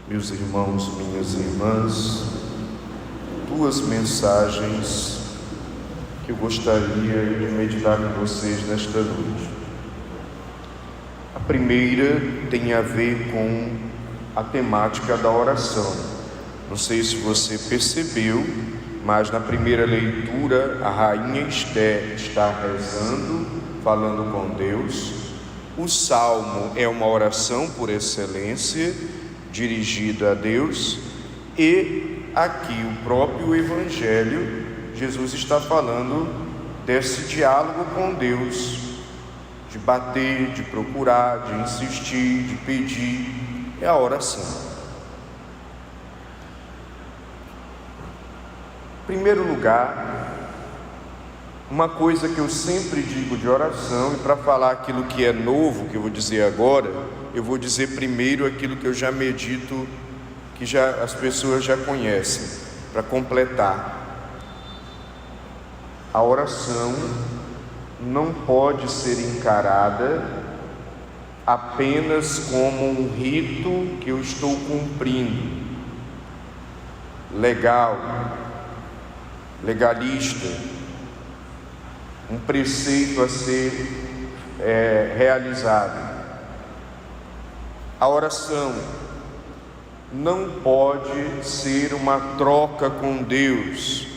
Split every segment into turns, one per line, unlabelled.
Meus irmãos, minhas irmãs, duas mensagens que eu gostaria de meditar com vocês nesta noite. A primeira tem a ver com a temática da oração. Não sei se você percebeu, mas na primeira leitura a rainha Esther está rezando, falando com Deus. O salmo é uma oração por excelência, dirigida a Deus, e aqui o próprio Evangelho, Jesus está falando desse diálogo com Deus, de bater, de procurar, de insistir, de pedir, é a oração. Em primeiro lugar, uma coisa que eu sempre digo de oração, e para falar aquilo que é novo, que eu vou dizer agora, eu vou dizer primeiro aquilo que eu já medito, que as pessoas já conhecem, para completar. A oração não pode ser encarada apenas como um rito que eu estou cumprindo, legalista, um preceito a ser realizado. A oração não pode ser uma troca com Deus.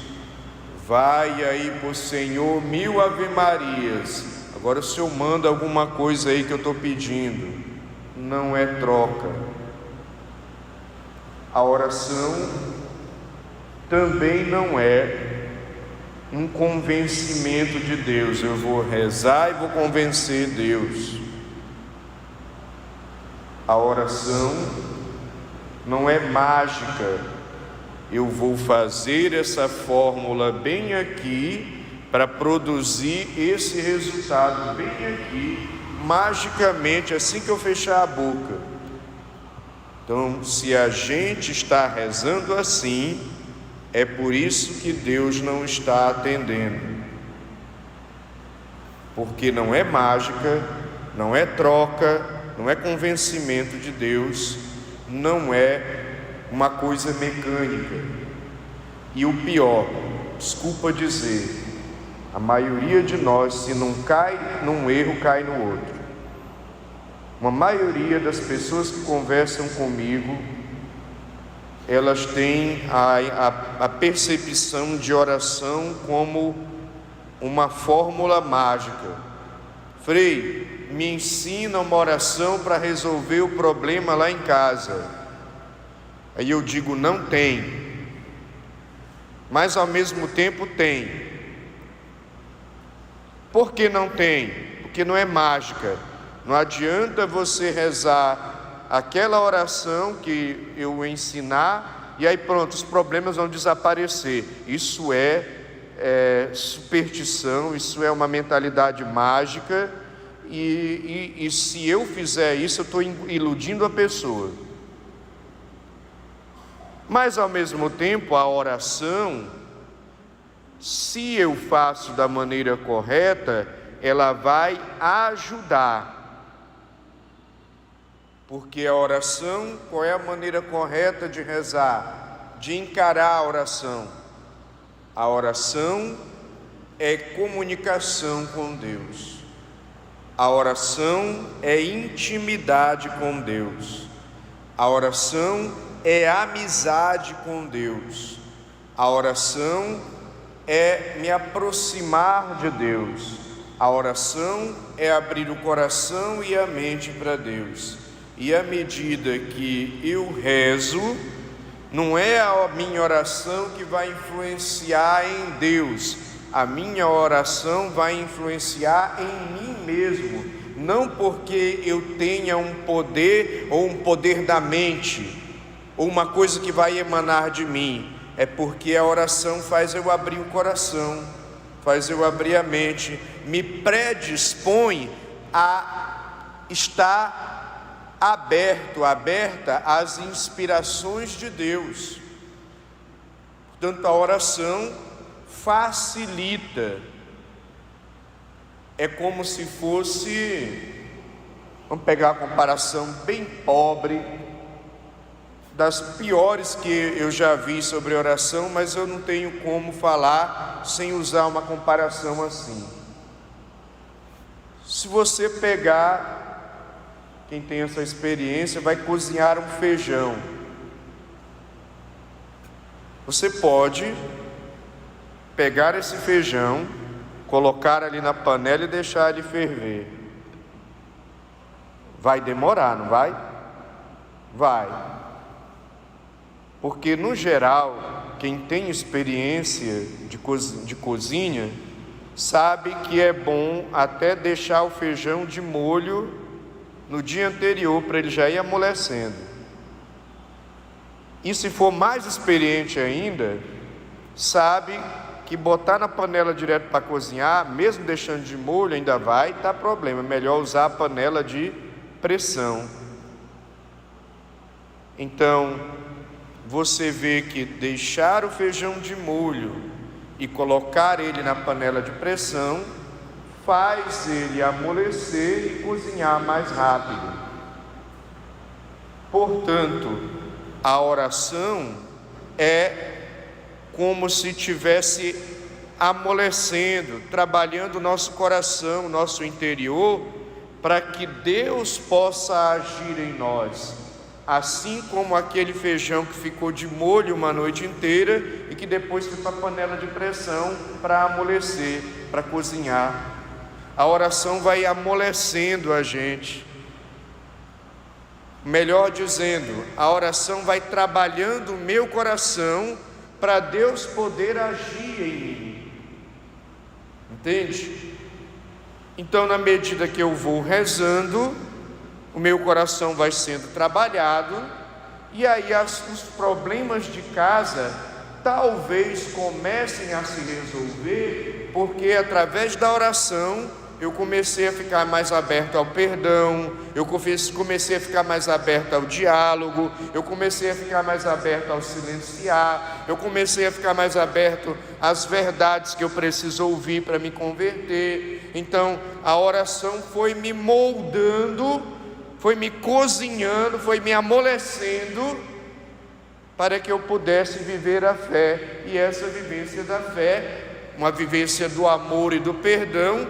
Vai aí pro Senhor 1000 ave-marias, agora o Senhor manda alguma coisa aí que eu estou pedindo. Não é troca. A oração também não é um convencimento de Deus. Eu vou rezar e vou convencer Deus. A oração não é mágica. Eu vou fazer essa fórmula bem aqui para produzir esse resultado bem aqui, magicamente, assim que eu fechar a boca. Então, se a gente está rezando assim, é por isso que Deus não está atendendo. Porque não é mágica, não é troca, não é convencimento de Deus, não é uma coisa mecânica. E o pior, desculpa dizer, a maioria de nós, se não cai num erro, cai no outro. Uma maioria das pessoas que conversam comigo, elas têm a percepção de oração como uma fórmula mágica. Frei, me ensina uma oração para resolver o problema lá em casa. Aí eu digo, não tem. Mas ao mesmo tempo tem. Por que não tem? Porque não é mágica. Não adianta você rezar aquela oração que eu ensinar e aí pronto, os problemas vão desaparecer. Isso é superstição, isso é uma mentalidade mágica, e se eu fizer isso, eu estou iludindo a pessoa. Mas ao mesmo tempo, a oração, se eu faço da maneira correta, ela vai ajudar. Porque a oração, qual é a maneira correta de rezar? De encarar a oração. A oração é comunicação com Deus. A oração é intimidade com Deus. A oração é amizade com Deus. A oração é me aproximar de Deus. A oração é abrir o coração e a mente para Deus. E à medida que eu rezo, não é a minha oração que vai influenciar em Deus, a minha oração vai influenciar em mim mesmo, não porque eu tenha um poder ou um poder da mente, ou uma coisa que vai emanar de mim, é porque a oração faz eu abrir o coração, faz eu abrir a mente, me predispõe a estar aberta às inspirações de Deus. Portanto, a oração facilita. É como se fosse, vamos pegar uma comparação bem pobre, das piores que eu já vi sobre oração, mas eu não tenho como falar sem usar uma comparação assim. Se você pegar, quem tem essa experiência, vai cozinhar um feijão. Você pode pegar esse feijão, colocar ali na panela e deixar ele ferver. Vai demorar, não vai? Vai. Porque no geral, quem tem experiência de cozinha, sabe que é bom até deixar o feijão de molho no dia anterior, para ele já ir amolecendo. E se for mais experiente ainda, sabe que botar na panela direto para cozinhar, mesmo deixando de molho, ainda vai dar problema. É melhor usar a panela de pressão. Então, você vê que deixar o feijão de molho e colocar ele na panela de pressão faz ele amolecer e cozinhar mais rápido. Portanto, a oração é como se estivesse amolecendo, trabalhando o nosso coração, o nosso interior, para que Deus possa agir em nós. Assim como aquele feijão que ficou de molho uma noite inteira e que depois foi para a panela de pressão para amolecer, para cozinhar. A oração vai amolecendo a gente. Melhor dizendo, a oração vai trabalhando o meu coração para Deus poder agir em mim. Entende? Então, na medida que eu vou rezando, o meu coração vai sendo trabalhado, e aí os problemas de casa talvez comecem a se resolver, porque através da oração eu comecei a ficar mais aberto ao perdão, eu comecei a ficar mais aberto ao diálogo, eu comecei a ficar mais aberto ao silenciar, eu comecei a ficar mais aberto às verdades que eu preciso ouvir para me converter. Então a oração foi me moldando, foi me cozinhando, foi me amolecendo, para que eu pudesse viver a fé. E essa vivência da fé, uma vivência do amor e do perdão,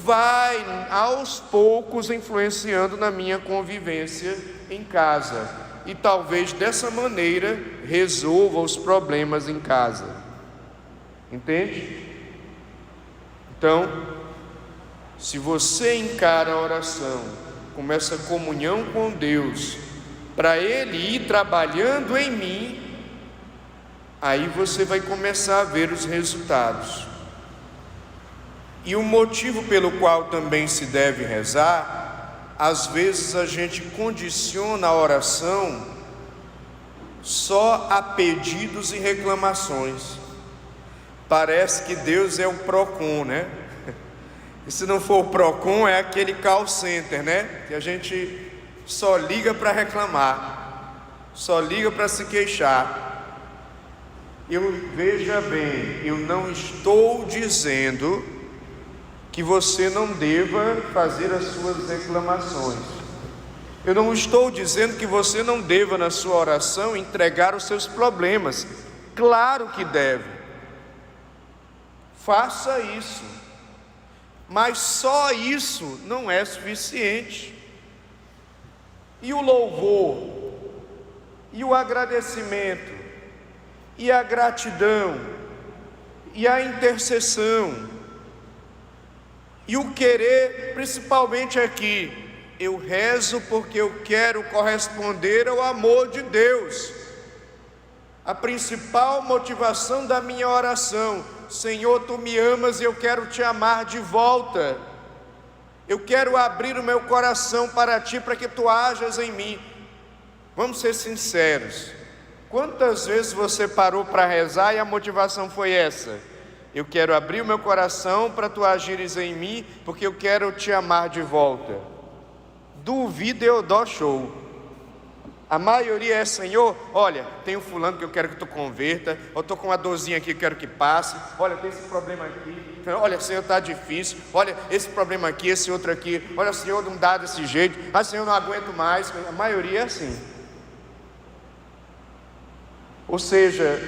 vai aos poucos influenciando na minha convivência em casa, e talvez dessa maneira resolva os problemas em casa. Entende? Então, se você encara a oração como essa comunhão com Deus, para Ele ir trabalhando em mim, aí você vai começar a ver os resultados. E o motivo pelo qual também se deve rezar, às vezes a gente condiciona a oração só a pedidos e reclamações. Parece que Deus é o PROCON, né? E se não for o PROCON, é aquele call center, né? Que a gente só liga para reclamar, só liga para se queixar. Veja bem, eu não estou dizendo que você não deva fazer as suas reclamações. Eu não estou dizendo que você não deva, na sua oração, entregar os seus problemas. Claro que deve. Faça isso. Mas só isso não é suficiente. E o louvor, e o agradecimento, e a gratidão, e a intercessão, e o querer, principalmente aqui, eu rezo porque eu quero corresponder ao amor de Deus. A principal motivação da minha oração: Senhor, Tu me amas e eu quero Te amar de volta. Eu quero abrir o meu coração para Ti, para que Tu hajas em mim. Vamos ser sinceros. Quantas vezes você parou para rezar e a motivação foi essa? Eu quero abrir o meu coração para Tu agires em mim, porque eu quero Te amar de volta. Duvido eu dou show. A maioria é: Senhor, olha, tem um fulano que eu quero que Tu converta, eu estou com uma dorzinha aqui que eu quero que passe, olha, tem esse problema aqui, olha, Senhor, está difícil, olha, esse problema aqui, esse outro aqui, olha, Senhor, não dá desse jeito, Senhor, não aguento mais. A maioria é assim. Ou seja,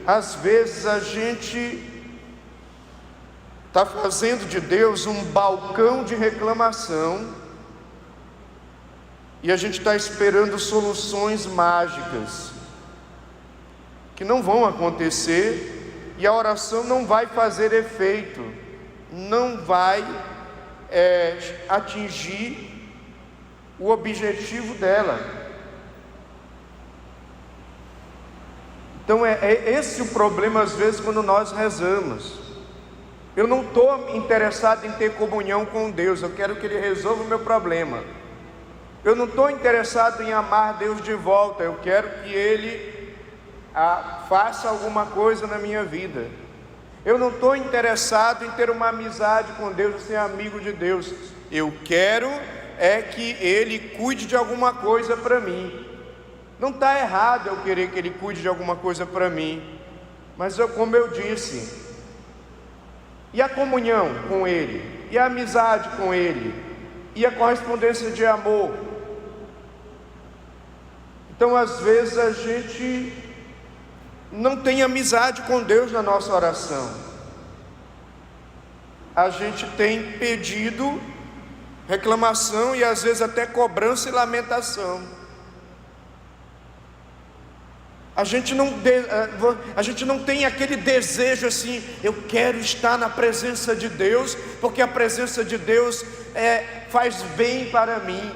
às vezes a gente está fazendo de Deus um balcão de reclamação e a gente está esperando soluções mágicas que não vão acontecer, e a oração não vai fazer efeito, não vai atingir o objetivo dela. Então é esse o problema às vezes quando nós rezamos. Eu não estou interessado em ter comunhão com Deus, eu quero que Ele resolva o meu problema. Eu não estou interessado em amar Deus de volta, eu quero que Ele faça alguma coisa na minha vida. Eu não estou interessado em ter uma amizade com Deus, ser amigo de Deus. Eu quero que Ele cuide de alguma coisa para mim. Não está errado eu querer que Ele cuide de alguma coisa para mim, mas como eu disse, e a comunhão com Ele, e a amizade com Ele, e a correspondência de amor? Então às vezes a gente não tem amizade com Deus na nossa oração. A gente tem pedido, reclamação e às vezes até cobrança e lamentação. A gente não tem aquele desejo assim, eu quero estar na presença de Deus, porque a presença de Deus faz bem para mim.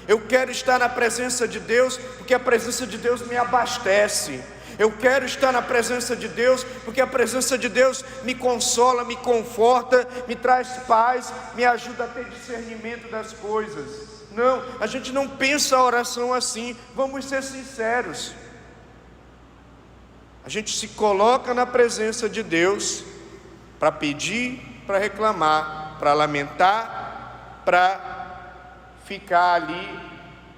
Eu quero estar na presença de Deus, porque a presença de Deus me abastece. Eu quero estar na presença de Deus, porque a presença de Deus me consola, me conforta, me traz paz, me ajuda a ter discernimento das coisas. Não, a gente não pensa a oração assim, vamos ser sinceros. A gente se coloca na presença de Deus para pedir, para reclamar, para lamentar, para ficar ali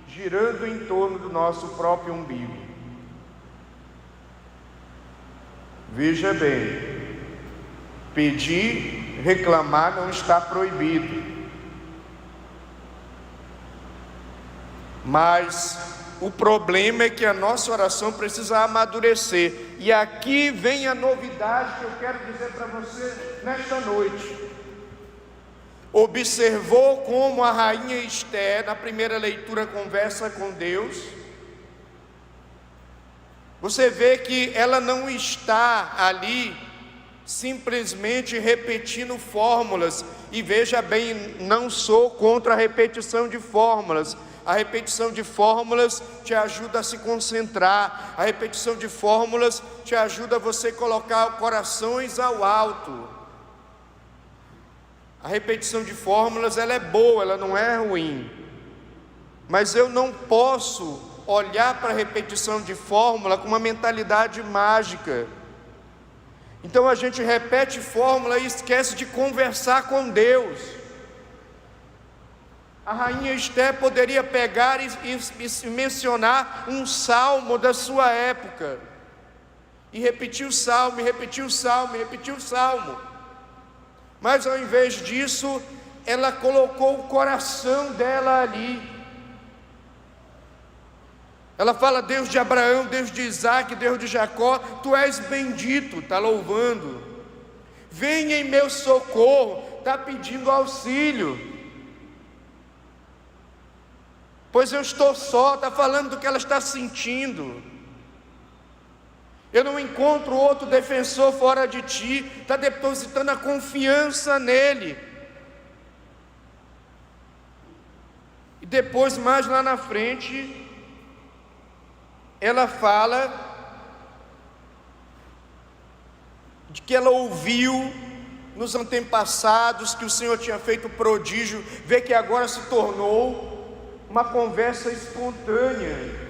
girando em torno do nosso próprio umbigo. Veja bem, pedir, reclamar não está proibido, mas o problema é que a nossa oração precisa amadurecer. E aqui vem a novidade que eu quero dizer para você nesta noite. Observou como a rainha Esther, na primeira leitura, conversa com Deus? Você vê que ela não está ali simplesmente repetindo fórmulas. E veja bem, não sou contra a repetição de fórmulas. A repetição de fórmulas te ajuda a se concentrar. A repetição de fórmulas te ajuda a você colocar corações ao alto. A repetição de fórmulas, ela é boa, ela não é ruim. Mas eu não posso olhar para a repetição de fórmula com uma mentalidade mágica. Então a gente repete fórmula e esquece de conversar com Deus. A rainha Esther poderia pegar e mencionar um salmo da sua época, e repetir o salmo, e repetir o salmo, e repetir o salmo. Mas ao invés disso, ela colocou o coração dela ali. Ela fala: Deus de Abraão, Deus de Isaac, Deus de Jacó, Tu és bendito, está louvando. Venha em meu socorro, está pedindo auxílio. Pois eu estou só, está falando do que ela está sentindo. Eu não encontro outro defensor fora de Ti, está depositando a confiança nele. E depois, mais lá na frente, ela fala de que ela ouviu nos antepassados que o Senhor tinha feito prodígio, vê que agora se tornou uma conversa espontânea,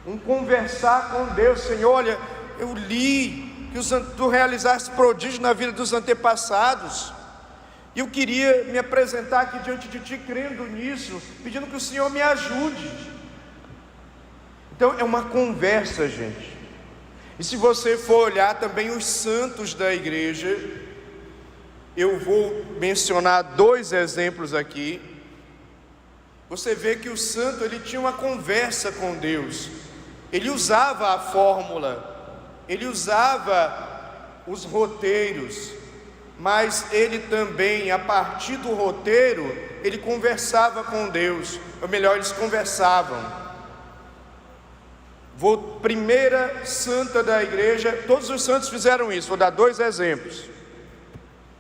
um conversar com Deus. Senhor, olha, eu li que Tu realizaste prodígio na vida dos antepassados, e eu queria me apresentar aqui diante de Ti crendo nisso, pedindo que o Senhor me ajude. Então é uma conversa, gente. E se você for olhar também os santos da igreja, eu vou mencionar 2 exemplos aqui. Você vê que o santo, ele tinha uma conversa com Deus. Ele usava a fórmula, ele usava os roteiros, mas ele também, a partir do roteiro, ele conversava com Deus, ou melhor, eles conversavam. Primeira santa da igreja, todos os santos fizeram isso. Vou dar 2 exemplos.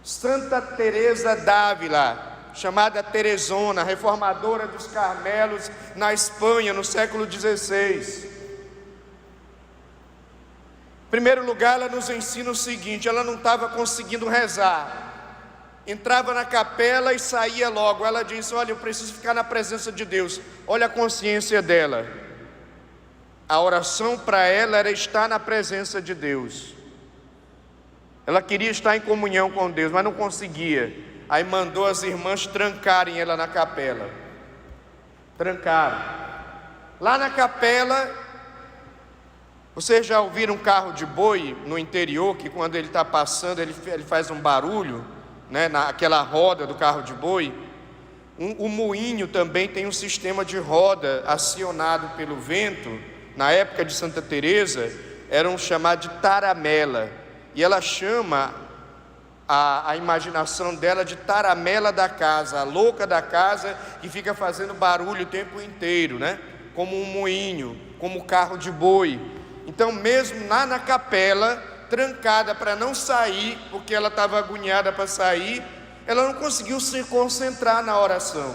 Santa Teresa d'Ávila, chamada Teresona, reformadora dos Carmelos na Espanha, no século XVI. Em primeiro lugar, ela nos ensina o seguinte: ela não estava conseguindo rezar, entrava na capela e saía logo. Ela disse: olha, eu preciso ficar na presença de Deus. Olha a consciência dela. A oração para ela era estar na presença de Deus. Ela queria estar em comunhão com Deus, mas não conseguia. Aí mandou as irmãs trancarem ela na capela. Trancaram. Lá na capela, vocês já ouviram um carro de boi no interior, que quando ele está passando, ele faz um barulho, né, naquela roda do carro de boi? O moinho também tem um sistema de roda acionado pelo vento. Na época de Santa Teresa, eram chamados de taramela. E ela chama a imaginação dela de taramela da casa, a louca da casa, que fica fazendo barulho o tempo inteiro, né? Como um moinho, como carro de boi. Então, mesmo lá na capela, trancada para não sair, porque ela estava agoniada para sair, ela não conseguiu se concentrar na oração.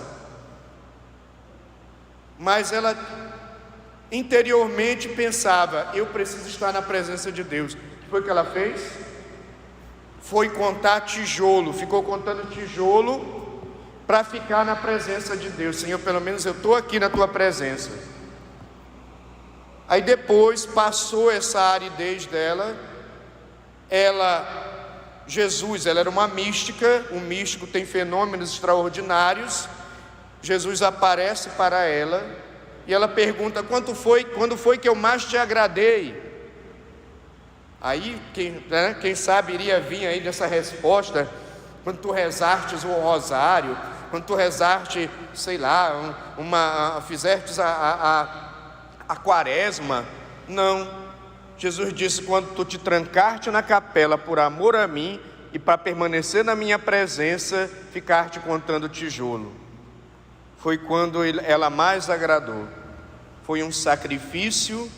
Mas ela interiormente pensava: eu preciso estar na presença de Deus. O que foi que ela fez? Foi contar tijolo, ficou contando tijolo para ficar na presença de Deus. Senhor, pelo menos eu estou aqui na tua presença. Aí depois passou essa aridez dela. Jesus, ela era uma mística. O místico tem fenômenos extraordinários. Jesus aparece para ela e ela pergunta: quando foi que eu mais te agradei? Aí, quem sabe iria vir aí dessa resposta: quando tu rezastes o rosário, quando tu rezaste, sei lá, fizestes a quaresma. Não, Jesus disse: quando tu te trancaste na capela por amor a mim e para permanecer na minha presença, ficar-te contando tijolo. Foi quando ela mais agradou. Foi um sacrifício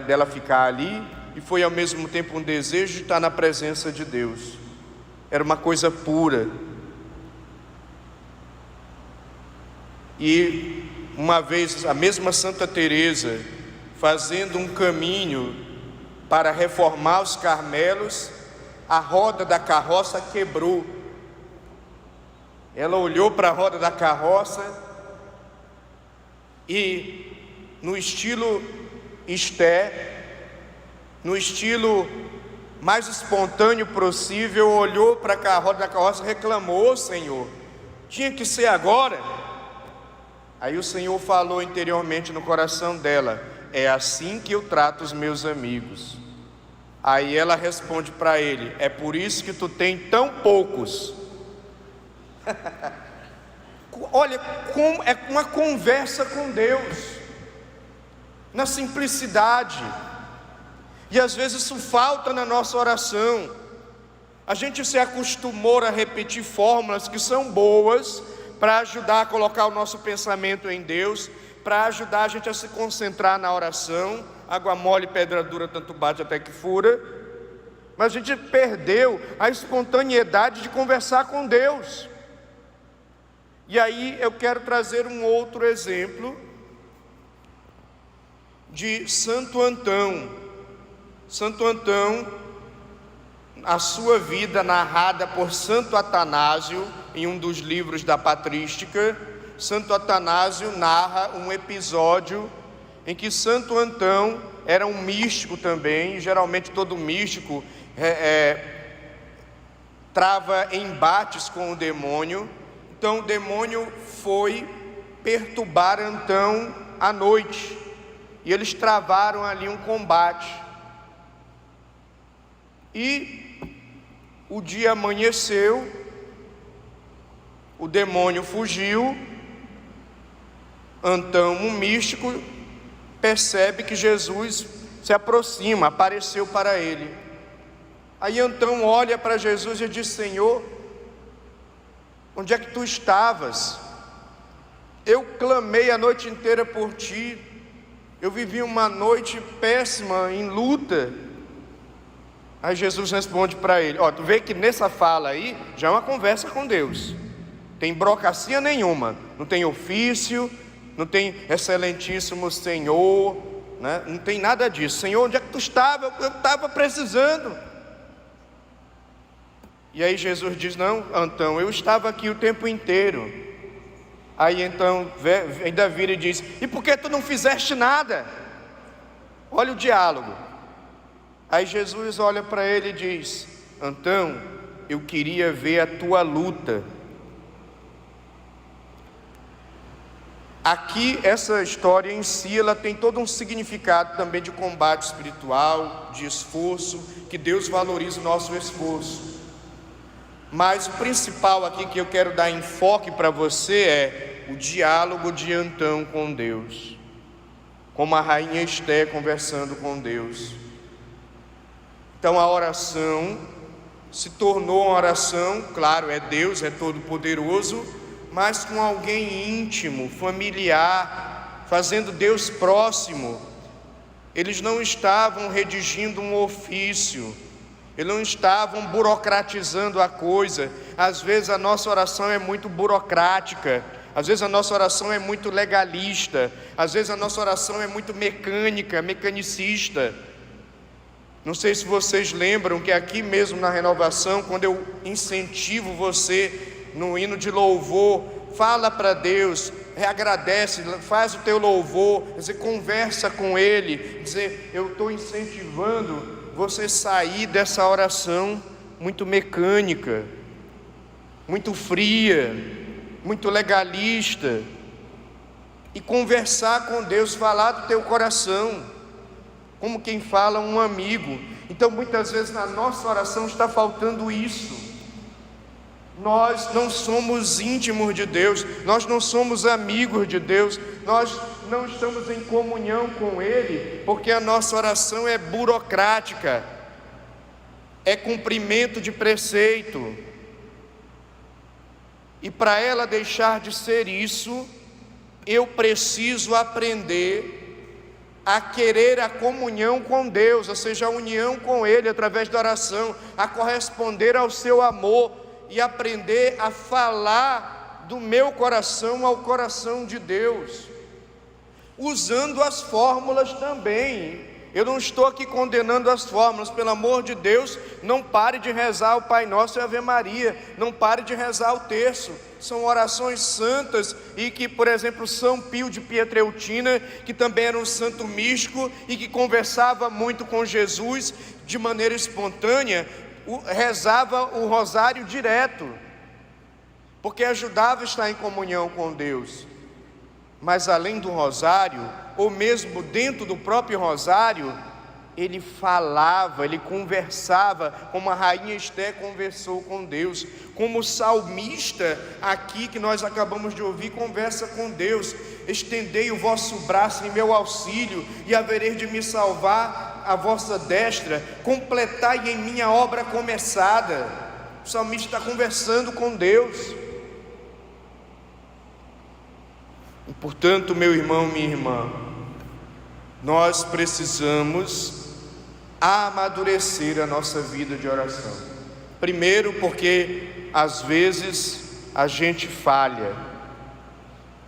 dela ficar ali, e foi ao mesmo tempo um desejo de estar na presença de Deus. Era uma coisa pura. E uma vez a mesma Santa Teresa, fazendo um caminho para reformar os Carmelos, a roda da carroça quebrou. Ela olhou para a roda da carroça e, no estilo Esté, no estilo mais espontâneo possível, olhou para a roda da carroça e reclamou: ô Senhor, tinha que ser agora? Aí o Senhor falou interiormente no coração dela: é assim que eu trato os meus amigos. Aí ela responde para ele: é por isso que tu tem tão poucos. Olha, como é uma conversa com Deus, na simplicidade. E às vezes isso falta na nossa oração. A gente se acostumou a repetir fórmulas que são boas para ajudar a colocar o nosso pensamento em Deus, para ajudar a gente a se concentrar na oração. Água mole, pedra dura, tanto bate até que fura. Mas a gente perdeu a espontaneidade de conversar com Deus. E aí eu quero trazer um outro exemplo de Santo Antão. Santo Antão, a sua vida narrada por Santo Atanásio em um dos livros da Patrística. Santo Atanásio narra um episódio em que Santo Antão era um místico também. Geralmente todo místico trava embates com o demônio. Então o demônio foi perturbar Antão à noite, e eles travaram ali um combate. E o dia amanheceu, o demônio fugiu, Antão, um místico, percebe que Jesus se aproxima, apareceu para ele. Aí Antão olha para Jesus e diz: Senhor, onde é que tu estavas? Eu clamei a noite inteira por ti, eu vivi uma noite péssima, em luta. Aí Jesus responde para ele: ó, tu vê que nessa fala aí, já é uma conversa com Deus, tem burocracia nenhuma, não tem ofício, não tem excelentíssimo Senhor, né? Não tem nada disso. Senhor, onde é que tu estava? Eu estava precisando. E aí Jesus diz: não, Antão, eu estava aqui o tempo inteiro. Aí então ainda vira e diz: e por que tu não fizeste nada? Olha o diálogo. Aí Jesus olha para ele e diz: Antão, eu queria ver a tua luta. Aqui essa história em si, ela tem todo um significado também de combate espiritual, de esforço, que Deus valoriza o nosso esforço. Mas o principal aqui que eu quero dar enfoque para você é o diálogo de Antão com Deus, como a rainha Esté conversando com Deus. Então a oração se tornou uma oração, claro, é Deus, é todo poderoso, mas com alguém íntimo, familiar, fazendo Deus próximo. Eles não estavam redigindo um ofício, eles não estavam burocratizando a coisa. Às vezes a nossa oração é muito burocrática, às vezes a nossa oração é muito legalista, às vezes a nossa oração é muito mecânica, mecanicista. Não sei se vocês lembram que aqui mesmo na renovação, quando eu incentivo você no hino de louvor, fala para Deus, agradece, faz o teu louvor, dizer, conversa com Ele, dizer, eu estou incentivando você sair dessa oração muito mecânica, muito fria, muito legalista, e conversar com Deus, falar do teu coração, como quem fala um amigo. Então muitas vezes na nossa oração está faltando isso. Nós não somos íntimos de Deus, nós não somos amigos de Deus, nós não estamos em comunhão com Ele, porque a nossa oração é burocrática, é cumprimento de preceito. E para ela deixar de ser isso, eu preciso aprender a querer a comunhão com Deus, ou seja, a união com Ele através da oração, a corresponder ao seu amor e aprender a falar do meu coração ao coração de Deus, usando as fórmulas também. Eu não estou aqui condenando as fórmulas, pelo amor de Deus, não pare de rezar o Pai Nosso e a Ave Maria, não pare de rezar o terço, são orações santas, e que, por exemplo, São Pio de Pietrelcina, que também era um santo místico e que conversava muito com Jesus de maneira espontânea, rezava o rosário direto, porque ajudava a estar em comunhão com Deus. Mas além do rosário, ou mesmo dentro do próprio rosário, ele falava, ele conversava, como a rainha Esté conversou com Deus, como o salmista aqui que nós acabamos de ouvir, conversa com Deus: estendei o vosso braço em meu auxílio, e havereis de me salvar a vossa destra, completai em minha obra começada. O salmista está conversando com Deus. E portanto, meu irmão, minha irmã, nós precisamos amadurecer a nossa vida de oração. Primeiro, porque às vezes a gente falha,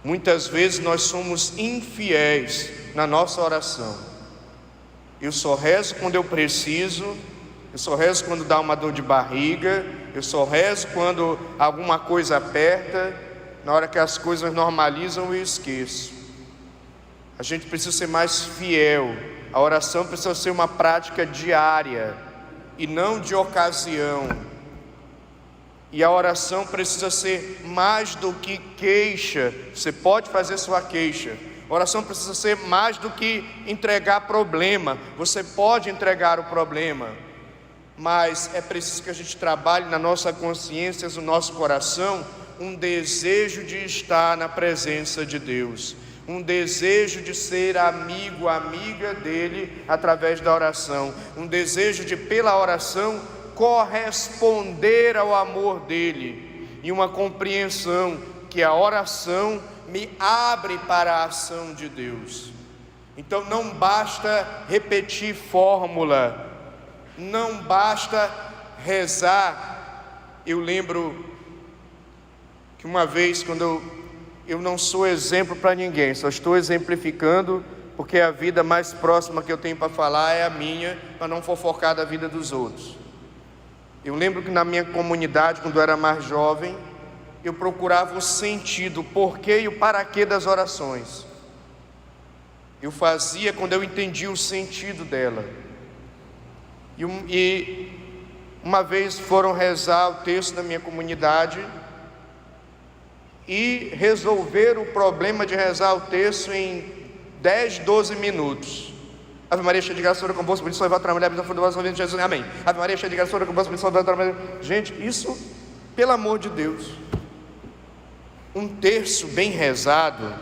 muitas vezes nós somos infiéis na nossa oração. Eu só rezo quando eu preciso, eu só rezo quando dá uma dor de barriga, eu só rezo quando alguma coisa aperta. Na hora que as coisas normalizam, eu esqueço. A gente precisa ser mais fiel. A oração precisa ser uma prática diária e não de ocasião. E a oração precisa ser mais do que queixa. Você pode fazer sua queixa. A oração precisa ser mais do que entregar problema. Você pode entregar o problema, mas é preciso que a gente trabalhe na nossa consciência, no nosso coração, um desejo de estar na presença de Deus, um desejo de ser amigo, amiga dele através da oração, um desejo de, pela oração, corresponder ao amor dele, e uma compreensão que a oração me abre para a ação de Deus. Então não basta repetir fórmula, não basta rezar. Eu lembro que uma vez, quando eu não sou exemplo para ninguém, só estou exemplificando, porque a vida mais próxima que eu tenho para falar é a minha, para não fofocar da vida dos outros. Eu lembro que na minha comunidade, quando eu era mais jovem, eu procurava o sentido, o porquê e o paraquê das orações. Eu fazia quando eu entendia o sentido dela. E uma vez foram rezar o texto na minha comunidade e resolveram o problema de rezar o texto em 10, 12 minutos. Ave Maria, cheia de graça, Senhor é convosco, bendita sois vós entre as mulheres, bendito é o fruto do vosso ventre, Jesus. Amém. Ave Maria, cheia de graça, Senhor é convosco, bendita sois vós entre as mulheres. Gente, isso, pelo amor de Deus, um terço bem rezado,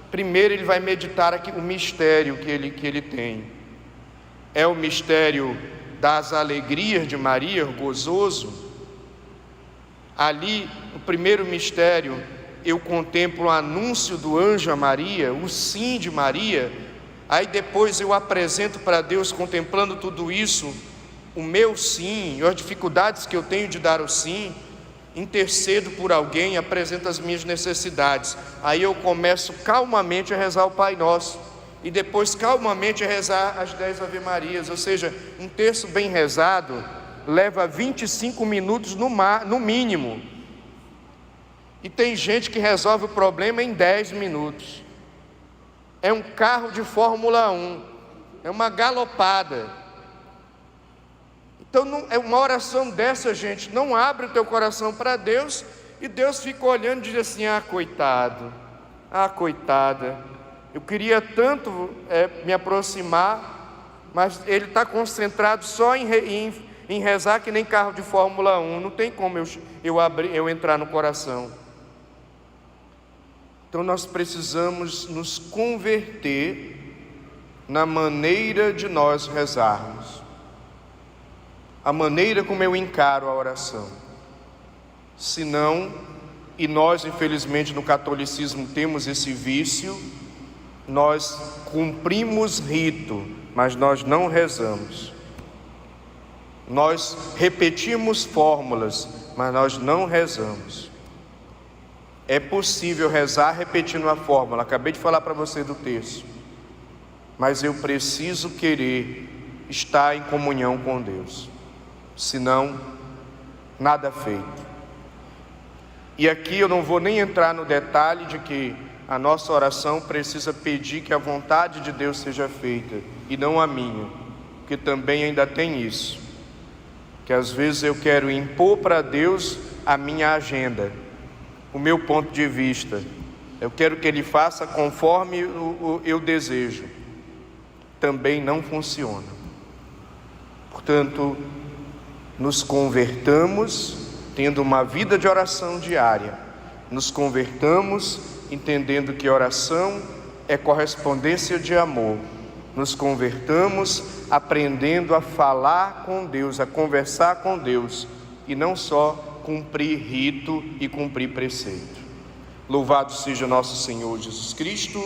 primeiro ele vai meditar aqui o mistério que ele tem. É o mistério das alegrias de Maria, gozoso. Ali, o primeiro mistério, eu contemplo o anúncio do anjo a Maria, o sim de Maria. Aí depois eu apresento para Deus, contemplando tudo isso, o meu sim, as dificuldades que eu tenho de dar o sim. Intercedo por alguém, apresento as minhas necessidades. Aí eu começo calmamente a rezar o Pai Nosso, e depois calmamente a rezar as 10 Ave Marias. Ou seja, um terço bem rezado leva 25 minutos no mínimo. E tem gente que resolve o problema em 10 minutos. É um carro de Fórmula 1, é uma galopada. Então, é uma oração dessa, gente, não abre o teu coração para Deus, e Deus fica olhando e diz assim: ah, coitado, ah, coitada, eu queria tanto me aproximar, mas ele está concentrado só em rezar que nem carro de Fórmula 1, não tem como eu entrar no coração. Então nós precisamos nos converter na maneira de nós rezarmos, a maneira como eu encaro a oração. Senão, e nós infelizmente no catolicismo temos esse vício, nós cumprimos rito, mas nós não rezamos. Nós repetimos fórmulas, mas nós não rezamos. É possível rezar repetindo a fórmula, acabei de falar para você do texto, mas eu preciso querer estar em comunhão com Deus, senão nada feito. E aqui eu não vou nem entrar no detalhe de que a nossa oração precisa pedir que a vontade de Deus seja feita e não a minha, porque também ainda tem isso, que às vezes eu quero impor para Deus a minha agenda, o meu ponto de vista. Eu quero que Ele faça conforme eu desejo. Também não funciona. Portanto, nos convertamos tendo uma vida de oração diária. Nos convertamos entendendo que oração é correspondência de amor. Nos convertamos aprendendo a falar com Deus, a conversar com Deus, e não só cumprir rito e cumprir preceito. Louvado seja nosso Senhor Jesus Cristo.